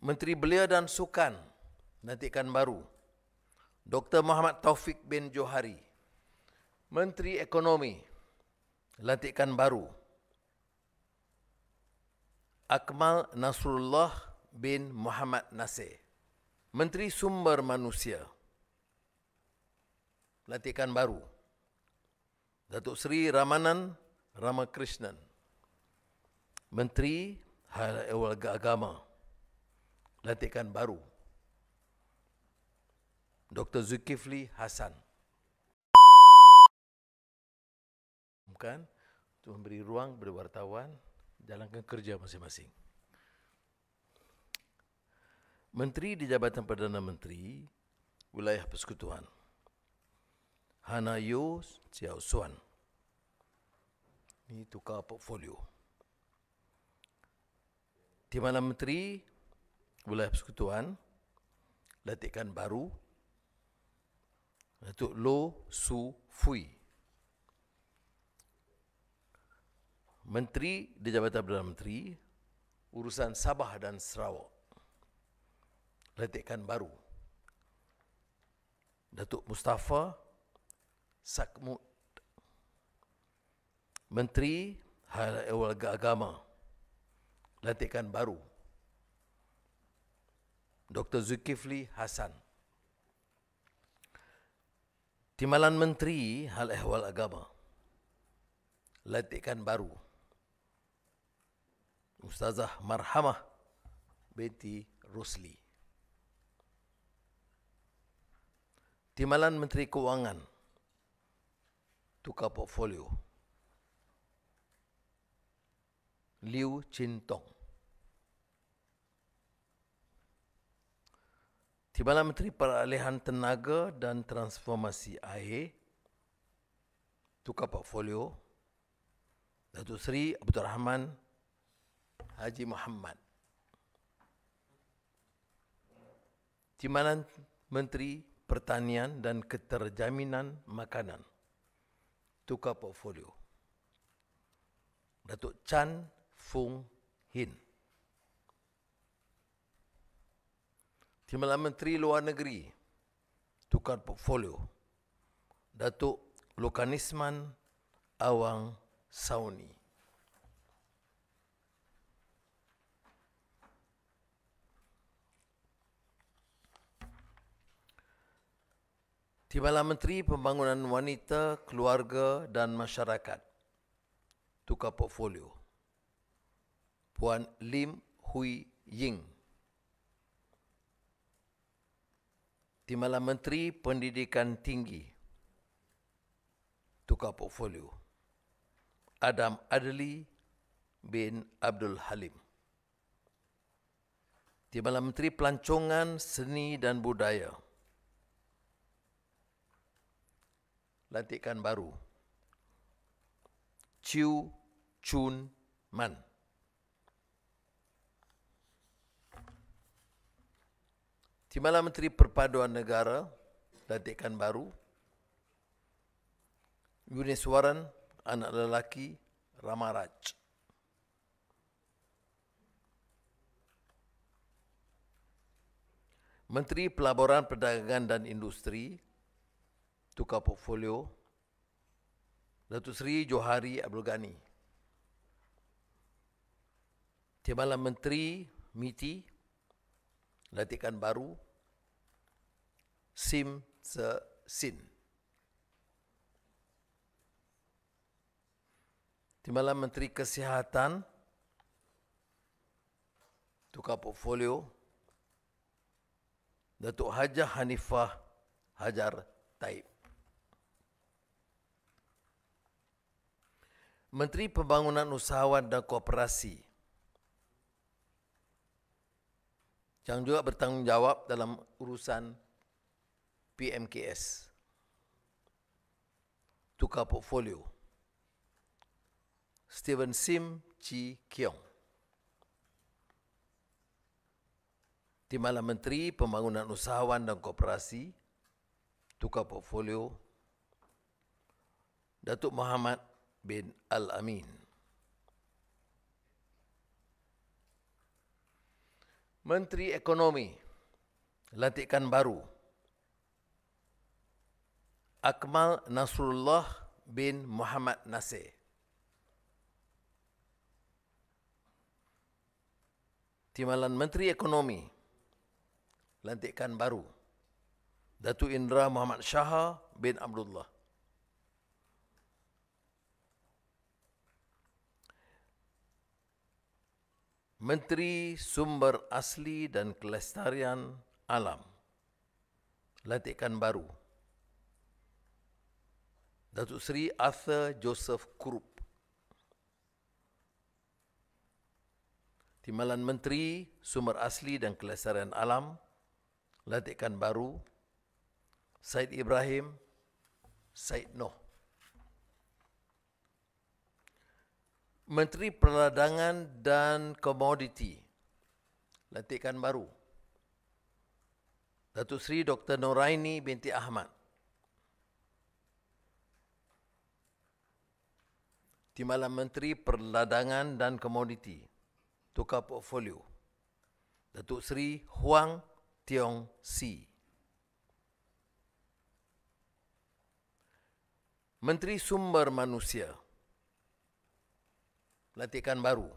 Menteri Belia dan Sukan, lantikan baru, Dr. Muhammad Taufik bin Johari. Menteri Ekonomi, lantikan baru, Akmal Nasrullah bin Muhammad Nasir. Menteri Sumber Manusia, lantikan baru, Datuk Seri Ramanan Ramakrishnan. Menteri Hal Ehwal Agama, lantikan baru, Dr. Zulkifli Hasan. Bukan, untuk memberi ruang kepada wartawan jalankan kerja masing-masing. Menteri di Jabatan Perdana Menteri Wilayah Persekutuan, Hana Yo Chiao Suan. Ini tukar portfolio. Timbalan Menteri Wilayah Persekutuan, lantikan baru, Datuk Loh Su Fui. Menteri di Jabatan Perdana Menteri Urusan Sabah dan Sarawak, lantikan baru, Datuk Mustafa Sakmud. Menteri Hal Ehwal Agama, lantikan baru, Dr. Zulkifli Hasan. Timbalan Menteri Hal Ehwal Agama, lantikan baru, Ustazah Marhamah binti Rosli. Timbalan Menteri Kewangan, tukar portfolio, Liu Chin Tong. Timbalan Menteri Peralihan Tenaga dan Transformasi Air, tukar portfolio, Datuk Seri Abdul Rahman Haji Muhammad. Timbalan Menteri Pertanian dan Keterjaminan Makanan, tukar portfolio, Datuk Chan Fung Hin. Timbalan Menteri Luar Negeri, tukar portfolio, Datuk Lokanisman Awang Sauni. Timbalan Menteri Pembangunan Wanita, Keluarga dan Masyarakat, tukar portfolio, Puan Lim Hui Ying. Timbalan Menteri Pendidikan Tinggi, tukar portfolio, Adam Adli bin Abdul Halim. Timbalan Menteri Pelancongan Seni dan Budaya, lantikan baru, Chew Chun Man. Timbalan Menteri Perpaduan Negara, lantikan baru, Yuniswaran Anak Lelaki Ramaraj. Menteri Pelaburan Perdagangan dan Industri, tukar portfolio, Datuk Seri Johari Abdul Ghani. Timbalan Menteri MITI, lantikan baru, Sim Se Sin. Timbalan Menteri Kesihatan, tukar portfolio, Datuk Hajah Hanifah Hajar Taib. Menteri Pembangunan Usahawan dan Koperasi yang juga bertanggungjawab dalam urusan PMKS, tukar portfolio, Steven Sim Chi Kiong. Timbalan Menteri Pembangunan Usahawan dan Koperasi, tukar portfolio, Datuk Muhammad bin Al-Amin. Menteri Ekonomi, lantikan baru, Akmal Nasrullah bin Muhammad Nasir. Timbalan Menteri Ekonomi, lantikan baru, Datuk Indra Muhammad Shah bin Abdullah. Menteri Sumber Asli dan Kelestarian Alam, lantikan baru, Datuk Seri Arthur Joseph Kurup. Timbalan Menteri Sumber Asli dan Kelestarian Alam, lantikan baru, Said Ibrahim Said Noh. Menteri Perdagangan dan Komoditi, lantikan baru, Datuk Seri Dr. Noraini binti Ahmad. Timbalan Menteri Perdagangan dan Komoditi, tukar portfolio, Datuk Seri Huang Tiong Si. Menteri Sumber Manusia, lantikan baru,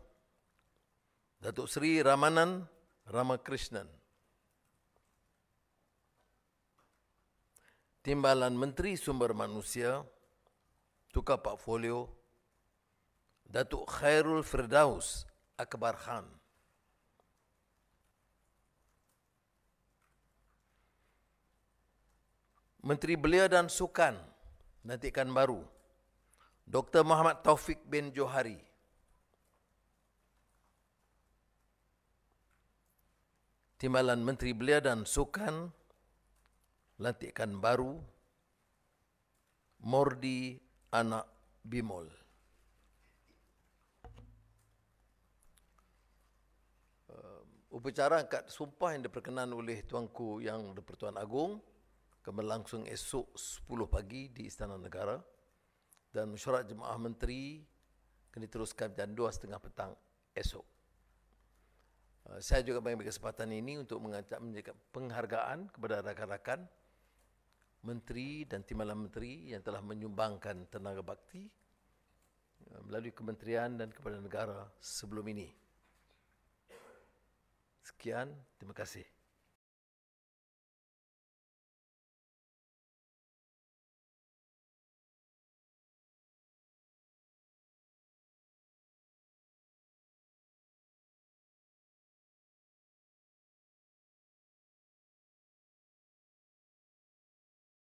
Datuk Seri Ramanan Ramakrishnan. Timbalan Menteri Sumber Manusia, tukar portfolio, Datuk Khairul Firdaus Akbar Khan. Menteri Belia dan Sukan, lantikan baru, Dr. Muhammad Taufik bin Johari. Timbalan Menteri Belia dan Sukan, lantikan baru, Mordi Anak Bimol. Upacara angkat sumpah yang diperkenan oleh Tuanku Yang di-Pertuan Agong akan berlangsung esok 10 pagi di Istana Negara, dan mesyuarat Jemaah Menteri akan diteruskan jam 2:30 petang esok. Saya juga mengambil kesempatan ini untuk mengucapkan penghargaan kepada rakan-rakan menteri dan timbalan menteri yang telah menyumbangkan tenaga bakti melalui kementerian dan kepada negara sebelum ini. Sekian, terima kasih.